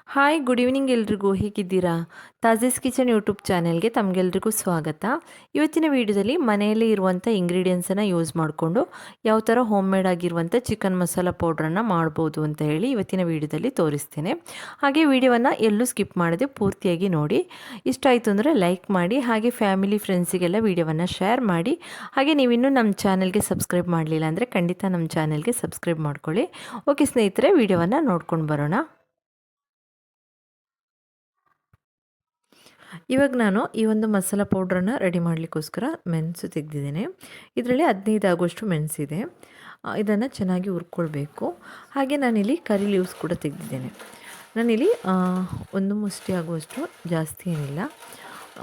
Hi good evening ಎಲ್ರಿಗೂ ಹೇಗಿದ್ದೀರಾ? ತಾಜೀಸ್ kitchen YouTube ಚಾನೆಲ್ಗೆ ತಮಗೆಲ್ರಿಗೂ ಸ್ವಾಗತ. ಇವತ್ತಿನ ವಿಡಿಯೋದಲ್ಲಿ ಮನೆಯಲ್ಲೇ ಇರುವಂಥ ಇಂಗ್ರೀಡಿಯೆಂಟ್ಸನ್ನು ಯೂಸ್ ಮಾಡಿಕೊಂಡು ಯಾವ ಥರ ಹೋಮ್ ಮೇಡ್ ಆಗಿರುವಂಥ ಚಿಕನ್ ಮಸಾಲ ಪೌಡ್ರನ್ನು ಮಾಡ್ಬೋದು ಅಂತ ಹೇಳಿ ಇವತ್ತಿನ ವಿಡಿಯೋದಲ್ಲಿ ತೋರಿಸ್ತೇನೆ. ಹಾಗೆ ವಿಡಿಯೋವನ್ನು ಎಲ್ಲೂ ಸ್ಕಿಪ್ ಮಾಡದೆ ಪೂರ್ತಿಯಾಗಿ ನೋಡಿ. ಇಷ್ಟ ಆಯಿತು ಅಂದರೆ ಲೈಕ್ ಮಾಡಿ, ಹಾಗೆ ಫ್ಯಾಮಿಲಿ ಫ್ರೆಂಡ್ಸಿಗೆಲ್ಲ ವಿಡಿಯೋವನ್ನು ಶೇರ್ ಮಾಡಿ. ಹಾಗೆ ನೀವಿನ್ನೂ ನಮ್ಮ ಚಾನೆಲ್ಗೆ ಸಬ್ಸ್ಕ್ರೈಬ್ ಮಾಡಲಿಲ್ಲ ಅಂದರೆ ಖಂಡಿತ ನಮ್ಮ ಚಾನೆಲ್ಗೆ ಸಬ್ಸ್ಕ್ರೈಬ್ ಮಾಡ್ಕೊಳ್ಳಿ. ಓಕೆ ಸ್ನೇಹಿತರೆ, ವಿಡಿಯೋವನ್ನು ನೋಡ್ಕೊಂಡು ಬರೋಣ. ಇವಾಗ ನಾನು ಈ ಒಂದು ಮಸಾಲ ಪೌಡ್ರನ್ನು ರೆಡಿ ಮಾಡಲಿಕ್ಕೋಸ್ಕರ ಮೆಣಸು ತೆಗೆದಿದ್ದೇನೆ. ಇದರಲ್ಲಿ 15 ಆಗುವಷ್ಟು ಮೆಣಸಿದೆ. ಇದನ್ನು ಚೆನ್ನಾಗಿ ಹುರ್ಕೊಳ್ಬೇಕು. ಹಾಗೆ ನಾನಿಲ್ಲಿ ಕರಿ ಲೀವ್ಸ್ ಕೂಡ ತೆಗೆದಿದ್ದೇನೆ. ನಾನಿಲ್ಲಿ ಒಂದು ಮುಷ್ಟಿ ಆಗುವಷ್ಟು, ಜಾಸ್ತಿ ಏನಿಲ್ಲ,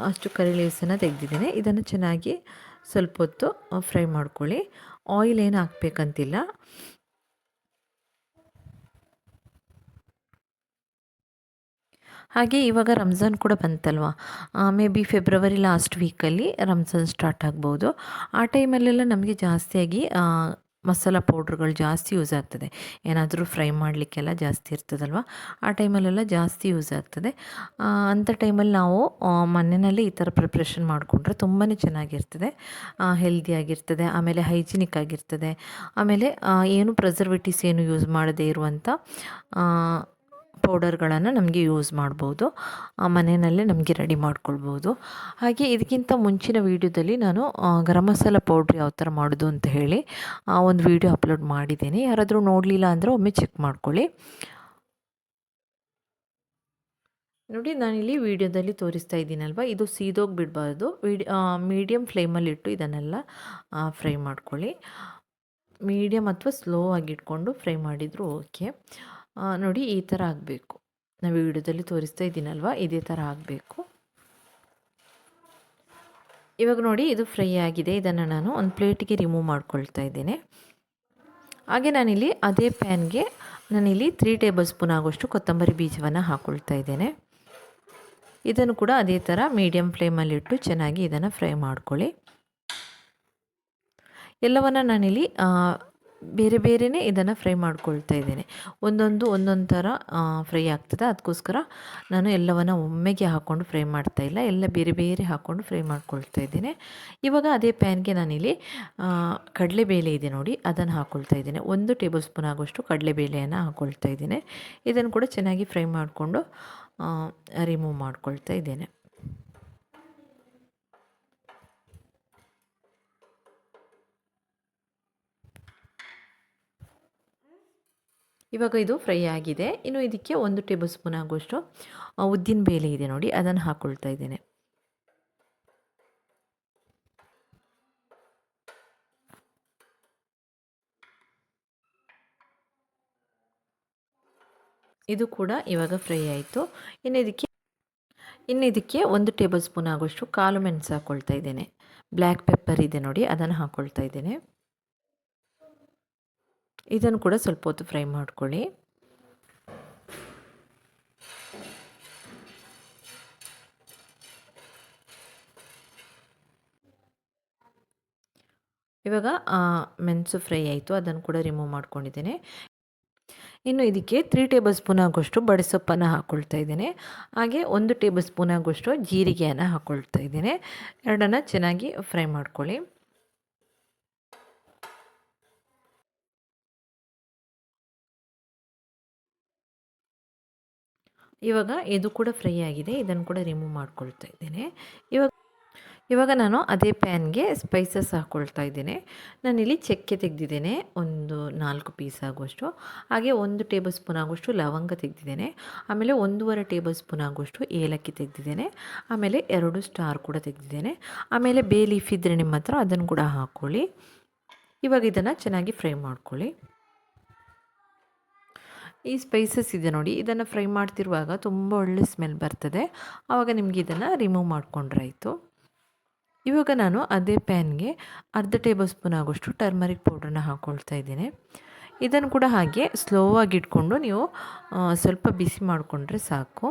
ಅಷ್ಟು ಕರಿ ಲೀವ್ಸನ್ನು ತೆಗೆದಿದ್ದೇನೆ. ಇದನ್ನು ಚೆನ್ನಾಗಿ ಸ್ವಲ್ಪ ಹೊತ್ತು ಫ್ರೈ ಮಾಡ್ಕೊಳ್ಳಿ. ಆಯಿಲ್ ಏನು ಹಾಕಬೇಕಂತಿಲ್ಲ. ಹಾಗೆ ಇವಾಗ ರಂಜಾನ್ ಕೂಡ ಬಂತಲ್ವ, ಮೇ ಬಿ ಫೆಬ್ರವರಿ ಲಾಸ್ಟ್ ವೀಕಲ್ಲಿ ರಂಜಾನ್ ಸ್ಟಾರ್ಟ್ ಆಗ್ಬೋದು. ಆ ಟೈಮಲ್ಲೆಲ್ಲ ನಮಗೆ ಜಾಸ್ತಿಯಾಗಿ ಮಸಾಲ ಪೌಡ್ರ್ಗಳು ಜಾಸ್ತಿ ಯೂಸ್ ಆಗ್ತದೆ. ಏನಾದರೂ ಫ್ರೈ ಮಾಡಲಿಕ್ಕೆಲ್ಲ ಜಾಸ್ತಿ ಇರ್ತದಲ್ವ, ಆ ಟೈಮಲ್ಲೆಲ್ಲ ಜಾಸ್ತಿ ಯೂಸ್ ಆಗ್ತದೆ. ಅಂಥ ಟೈಮಲ್ಲಿ ನಾವು ಮನೆಯಲ್ಲೇ ಈ ಥರ ಪ್ರಿಪ್ರೇಷನ್ ಮಾಡಿಕೊಂಡ್ರೆ ತುಂಬಾ ಚೆನ್ನಾಗಿರ್ತದೆ, ಹೆಲ್ದಿಯಾಗಿರ್ತದೆ, ಆಮೇಲೆ ಹೈಜಿನಿಕ್ ಆಗಿರ್ತದೆ. ಆಮೇಲೆ ಏನು ಪ್ರಿಸರ್ವೇಟಿವ್ಸ್ ಏನು ಯೂಸ್ ಮಾಡದೇ ಇರುವಂಥ ಪೌಡರ್ಗಳನ್ನು ನಮಗೆ ಯೂಸ್ ಮಾಡ್ಬೋದು, ಮನೆಯಲ್ಲೇ ನಮಗೆ ರೆಡಿ ಮಾಡ್ಕೊಳ್ಬೋದು. ಹಾಗೆ ಇದಕ್ಕಿಂತ ಮುಂಚಿನ ವೀಡಿಯೋದಲ್ಲಿ ನಾನು ಗರಂ ಮಸಾಲ ಪೌಡ್ರ್ ಯಾವ ಥರ ಮಾಡೋದು ಅಂತ ಹೇಳಿ ಒಂದು ವೀಡಿಯೋ ಅಪ್ಲೋಡ್ ಮಾಡಿದ್ದೀನಿ. ಯಾರಾದರೂ ನೋಡಲಿಲ್ಲ ಅಂದರೆ ಒಮ್ಮೆ ಚೆಕ್ ಮಾಡ್ಕೊಳ್ಳಿ. ನೋಡಿ, ನಾನಿಲ್ಲಿ ವೀಡಿಯೋದಲ್ಲಿ ತೋರಿಸ್ತಾ ಇದ್ದೀನಲ್ವ, ಇದು ಸೀದೋಗಿ ಬಿಡಬಾರ್ದು. ಮೀಡಿಯಮ್ ಫ್ಲೇಮಲ್ಲಿಟ್ಟು ಇದನ್ನೆಲ್ಲ ಫ್ರೈ ಮಾಡ್ಕೊಳ್ಳಿ. ಮೀಡಿಯಮ್ ಅಥವಾ ಸ್ಲೋ ಆಗಿಟ್ಕೊಂಡು ಫ್ರೈ ಮಾಡಿದರೂ ಓಕೆ. ನೋಡಿ, ಈ ಥರ ಆಗಬೇಕು. ನಾವು ವಿಡಿಯೋದಲ್ಲಿ ತೋರಿಸ್ತಾ ಇದ್ದೀನಲ್ವ, ಇದೇ ಥರ ಆಗಬೇಕು. ಇವಾಗ ನೋಡಿ, ಇದು ಫ್ರೈ ಆಗಿದೆ. ಇದನ್ನು ನಾನು ಒಂದು ಪ್ಲೇಟಿಗೆ ರಿಮೂವ್ ಮಾಡ್ಕೊಳ್ತಾ ಇದ್ದೇನೆ. ಹಾಗೆ ನಾನಿಲ್ಲಿ ಅದೇ ಪ್ಯಾನ್ಗೆ ನಾನಿಲ್ಲಿ 3 ಟೇಬಲ್ ಸ್ಪೂನ್ ಆಗುವಷ್ಟು ಕೊತ್ತಂಬರಿ ಬೀಜವನ್ನು ಹಾಕ್ಕೊಳ್ತಾ ಇದ್ದೇನೆ. ಇದನ್ನು ಕೂಡ ಅದೇ ಥರ ಮೀಡಿಯಮ್ ಫ್ಲೇಮಲ್ಲಿಟ್ಟು ಚೆನ್ನಾಗಿ ಇದನ್ನು ಫ್ರೈ ಮಾಡ್ಕೊಳ್ಳಿ. ಎಲ್ಲವನ್ನು ನಾನಿಲ್ಲಿ ಬೇರೆ ಬೇರೆಯೇ ಇದನ್ನು ಫ್ರೈ ಮಾಡ್ಕೊಳ್ತಾ ಇದ್ದೇನೆ. ಒಂದೊಂದು ಥರ ಫ್ರೈ ಆಗ್ತದೆ. ಅದಕ್ಕೋಸ್ಕರ ನಾನು ಎಲ್ಲವನ್ನು ಒಮ್ಮೆಗೆ ಹಾಕ್ಕೊಂಡು ಫ್ರೈ ಮಾಡ್ತಾಯಿಲ್ಲ, ಎಲ್ಲ ಬೇರೆ ಬೇರೆ ಹಾಕ್ಕೊಂಡು ಫ್ರೈ ಮಾಡ್ಕೊಳ್ತಾ ಇದ್ದೇನೆ. ಇವಾಗ ಅದೇ ಪ್ಯಾನ್ಗೆ ನಾನಿಲ್ಲಿ ಕಡಲೆಬೇಳೆ ಇದೆ ನೋಡಿ, ಅದನ್ನು ಹಾಕ್ಕೊಳ್ತಾ ಇದ್ದೇನೆ. 1 ಟೇಬಲ್ ಸ್ಪೂನ್ ಆಗುವಷ್ಟು ಕಡಲೆಬೇಳೆಯನ್ನು ಹಾಕ್ಕೊಳ್ತಾ ಇದ್ದೇನೆ. ಇದನ್ನು ಕೂಡ ಚೆನ್ನಾಗಿ ಫ್ರೈ ಮಾಡಿಕೊಂಡು ರಿಮೂವ್ ಮಾಡ್ಕೊಳ್ತಾ ಇದ್ದೇನೆ. ಇವಾಗ ಇದು ಫ್ರೈ ಆಗಿದೆ. ಇನ್ನು ಇದಕ್ಕೆ 1 ಟೇಬಲ್ ಸ್ಪೂನ್ ಆಗುವಷ್ಟು ಉದ್ದಿನ ಬೇಳೆ ಇದೆ ನೋಡಿ, ಅದನ್ನು ಹಾಕ್ಕೊಳ್ತಾ ಇದ್ದೇನೆ. ಇದು ಕೂಡ ಇವಾಗ ಫ್ರೈ ಆಯಿತು. ಇನ್ನು ಇದಕ್ಕೆ 1 ಟೇಬಲ್ ಸ್ಪೂನ್ ಆಗುವಷ್ಟು ಕಾಳು ಮೆಣಸು ಹಾಕ್ಕೊಳ್ತಾ ಇದ್ದೇನೆ. ಬ್ಲ್ಯಾಕ್ ಪೆಪ್ಪರ್ ಇದೆ ನೋಡಿ, ಅದನ್ನು ಹಾಕ್ಕೊಳ್ತಾ ಇದ್ದೇನೆ. ಇದನ್ನು ಕೂಡ ಸ್ವಲ್ಪ ಹೊತ್ತು ಫ್ರೈ ಮಾಡ್ಕೊಳ್ಳಿ. ಇವಾಗ ಮೆಣಸು ಫ್ರೈ ಆಯಿತು, ಅದನ್ನು ಕೂಡ ರಿಮೂವ್ ಮಾಡ್ಕೊಂಡಿದ್ದೇನೆ. ಇನ್ನು ಇದಕ್ಕೆ 3 ಟೇಬಲ್ ಸ್ಪೂನ್ ಆಗುವಷ್ಟು ಬಡಿಸೊಪ್ಪನ್ನು ಹಾಕ್ಕೊಳ್ತಾ ಇದ್ದೇನೆ. ಹಾಗೆ 1 ಟೇಬಲ್ ಸ್ಪೂನ್ ಆಗುವಷ್ಟು ಜೀರಿಗೆಯನ್ನು ಹಾಕ್ಕೊಳ್ತಾ ಇದ್ದೇನೆ. ಎರಡನ್ನು ಚೆನ್ನಾಗಿ ಫ್ರೈ ಮಾಡ್ಕೊಳ್ಳಿ. ಇವಾಗ ಇದು ಕೂಡ ಫ್ರೈ ಆಗಿದೆ, ಇದನ್ನು ಕೂಡ ರಿಮೂವ್ ಮಾಡ್ಕೊಳ್ತಾ ಇದ್ದೇನೆ. ಇವಾಗ ನಾನು ಅದೇ ಪ್ಯಾನ್ಗೆ ಸ್ಪೈಸಸ್ ಹಾಕ್ಕೊಳ್ತಾ ಇದ್ದೇನೆ. ನಾನಿಲ್ಲಿ ಚಕ್ಕೆ ತೆಗೆದಿದ್ದೇನೆ, ಒಂದು 4 ಪೀಸ್ ಆಗುವಷ್ಟು. ಹಾಗೆ 1 ಟೇಬಲ್ ಸ್ಪೂನ್ ಆಗುವಷ್ಟು ಲವಂಗ ತೆಗೆದಿದ್ದೇನೆ. ಆಮೇಲೆ 1.5 ಟೇಬಲ್ ಸ್ಪೂನ್ ಆಗುವಷ್ಟು ಏಲಕ್ಕಿ ತೆಗೆದಿದ್ದೇನೆ. ಆಮೇಲೆ 2 ಸ್ಟಾರ್ ಕೂಡ ತೆಗೆದಿದ್ದೇನೆ. ಆಮೇಲೆ ಬೇ ಲೀಫ್ ಇದ್ದರೆ ನಿಮ್ಮ ಹತ್ರ ಅದನ್ನು ಕೂಡ ಹಾಕ್ಕೊಳ್ಳಿ. ಇವಾಗ ಇದನ್ನು ಚೆನ್ನಾಗಿ ಫ್ರೈ ಮಾಡ್ಕೊಳ್ಳಿ. ಈ ಸ್ಪೈಸಸ್ ಇದೆ ನೋಡಿ, ಇದನ್ನು ಫ್ರೈ ಮಾಡ್ತಿರುವಾಗ ತುಂಬ ಒಳ್ಳೆ ಸ್ಮೆಲ್ ಬರ್ತದೆ. ಆವಾಗ ನಿಮಗೆ ಇದನ್ನು ರಿಮೂವ್ ಮಾಡಿಕೊಂಡ್ರಾಯ್ತು. ಇವಾಗ ನಾನು ಅದೇ ಪ್ಯಾನ್ಗೆ 1/2 ಟೇಬಲ್ ಸ್ಪೂನ್ ಆಗುವಷ್ಟು ಟರ್ಮರಿಕ್ ಪೌಡ್ರನ್ನ ಹಾಕ್ಕೊಳ್ತಾ ಇದ್ದೇನೆ. ಇದನ್ನು ಕೂಡ ಹಾಗೆ ಸ್ಲೋ ಆಗಿ ಇಟ್ಕೊಂಡು ನೀವು ಸ್ವಲ್ಪ ಬಿಸಿ ಮಾಡಿಕೊಂಡ್ರೆ ಸಾಕು.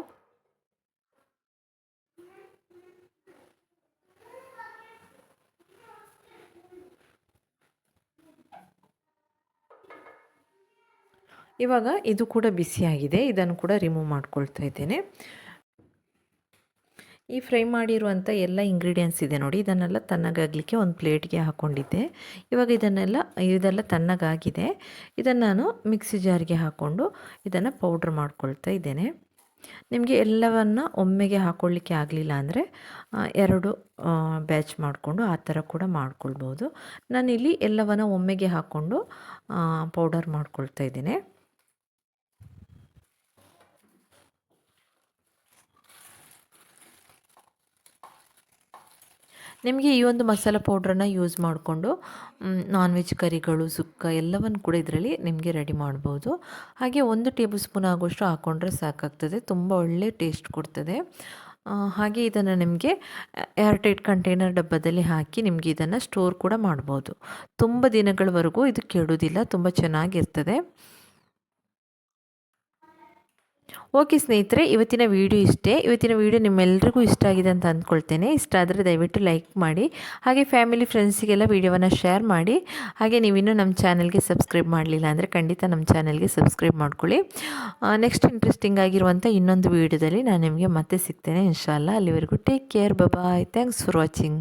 ಇವಾಗ ಇದು ಕೂಡ ಬಿಸಿಯಾಗಿದೆ, ಇದನ್ನು ಕೂಡ ರಿಮೂವ್ ಮಾಡ್ಕೊಳ್ತಾ ಇದ್ದೇನೆ. ಈ ಫ್ರೈ ಮಾಡಿರುವಂಥ ಎಲ್ಲ ಇಂಗ್ರೀಡಿಯೆಂಟ್ಸ್ ಇದೆ ನೋಡಿ, ಇದನ್ನೆಲ್ಲ ತಣ್ಣಗಾಗಲಿಕ್ಕೆ ಒಂದು ಪ್ಲೇಟ್ಗೆ ಹಾಕ್ಕೊಂಡಿದ್ದೆ. ಇವಾಗ ಇದೆಲ್ಲ ತಣ್ಣಗಾಗಿದೆ. ಇದನ್ನು ನಾನು ಮಿಕ್ಸಿ ಜಾರ್ಗೆ ಹಾಕ್ಕೊಂಡು ಇದನ್ನು ಪೌಡ್ರ್ ಮಾಡ್ಕೊಳ್ತಾ ಇದ್ದೇನೆ. ನಿಮಗೆ ಎಲ್ಲವನ್ನು ಒಮ್ಮೆಗೆ ಹಾಕ್ಕೊಳ್ಳಿಕ್ಕೆ ಆಗಲಿಲ್ಲ ಅಂದರೆ 2 ಬ್ಯಾಚ್ ಮಾಡಿಕೊಂಡು ಆ ಥರ ಕೂಡ ಮಾಡ್ಕೊಳ್ಬೋದು. ನಾನಿಲ್ಲಿ ಎಲ್ಲವನ್ನು ಒಮ್ಮೆಗೆ ಹಾಕ್ಕೊಂಡು ಪೌಡರ್ ಮಾಡ್ಕೊಳ್ತಾ ಇದ್ದೇನೆ. ನಿಮಗೆ ಈ ಒಂದು ಮಸಾಲ ಪೌಡ್ರನ್ನು ಯೂಸ್ ಮಾಡಿಕೊಂಡು ನಾನ್ ವೆಜ್ ಕರಿಗಳು, ಸುಕ್ಕ ಎಲ್ಲವನ್ನು ಕೂಡ ಇದರಲ್ಲಿ ನಿಮಗೆ ರೆಡಿ ಮಾಡ್ಬೋದು. ಹಾಗೆ 1 ಟೇಬಲ್ ಸ್ಪೂನ್ ಆಗುವಷ್ಟು ಹಾಕ್ಕೊಂಡ್ರೆ ಸಾಕಾಗ್ತದೆ, ತುಂಬ ಒಳ್ಳೆ ಟೇಸ್ಟ್ ಕೊಡ್ತದೆ. ಹಾಗೆ ಇದನ್ನು ನಿಮಗೆ ಏರ್ಟೈಟ್ ಕಂಟೈನರ್ ಡಬ್ಬದಲ್ಲಿ ಹಾಕಿ ನಿಮಗೆ ಇದನ್ನು ಸ್ಟೋರ್ ಕೂಡ ಮಾಡ್ಬೋದು. ತುಂಬ ದಿನಗಳವರೆಗೂ ಇದು ಕೆಡೋದಿಲ್ಲ, ತುಂಬ ಚೆನ್ನಾಗಿರ್ತದೆ. ಓಕೆ ಸ್ನೇಹಿತರೆ, ಇವತ್ತಿನ ವಿಡಿಯೋ ಇಷ್ಟೇ. ಇವತ್ತಿನ ವಿಡಿಯೋ ನಿಮ್ಮೆಲ್ಲರಿಗೂ ಇಷ್ಟ ಆಗಿದೆ ಅಂತ ಅಂದ್ಕೊಳ್ತೇನೆ. ಇಷ್ಟ ಆದರೆ ದಯವಿಟ್ಟು ಲೈಕ್ ಮಾಡಿ, ಹಾಗೆ ಫ್ಯಾಮಿಲಿ ಫ್ರೆಂಡ್ಸಿಗೆಲ್ಲ ವಿಡಿಯೋವನ್ನು ಶೇರ್ ಮಾಡಿ. ಹಾಗೆ ನೀವಿನ್ನೂ ನಮ್ಮ ಚಾನಲ್ಗೆ ಸಬ್ಸ್ಕ್ರೈಬ್ ಮಾಡಲಿಲ್ಲ ಅಂದರೆ ಖಂಡಿತ ನಮ್ಮ ಚಾನಲ್ಗೆ ಸಬ್ಸ್ಕ್ರೈಬ್ ಮಾಡ್ಕೊಳ್ಳಿ. ನೆಕ್ಸ್ಟ್ ಇಂಟ್ರೆಸ್ಟಿಂಗ್ ಆಗಿರುವಂಥ ಇನ್ನೊಂದು ವಿಡಿಯೋದಲ್ಲಿ ನಾನು ನಿಮಗೆ ಮತ್ತೆ ಸಿಗ್ತೇನೆ ಇನ್ಶಾಅಲ್ಲಾ. ಅಲ್ಲಿವರೆಗೂ take care, bye. Thanks for watching.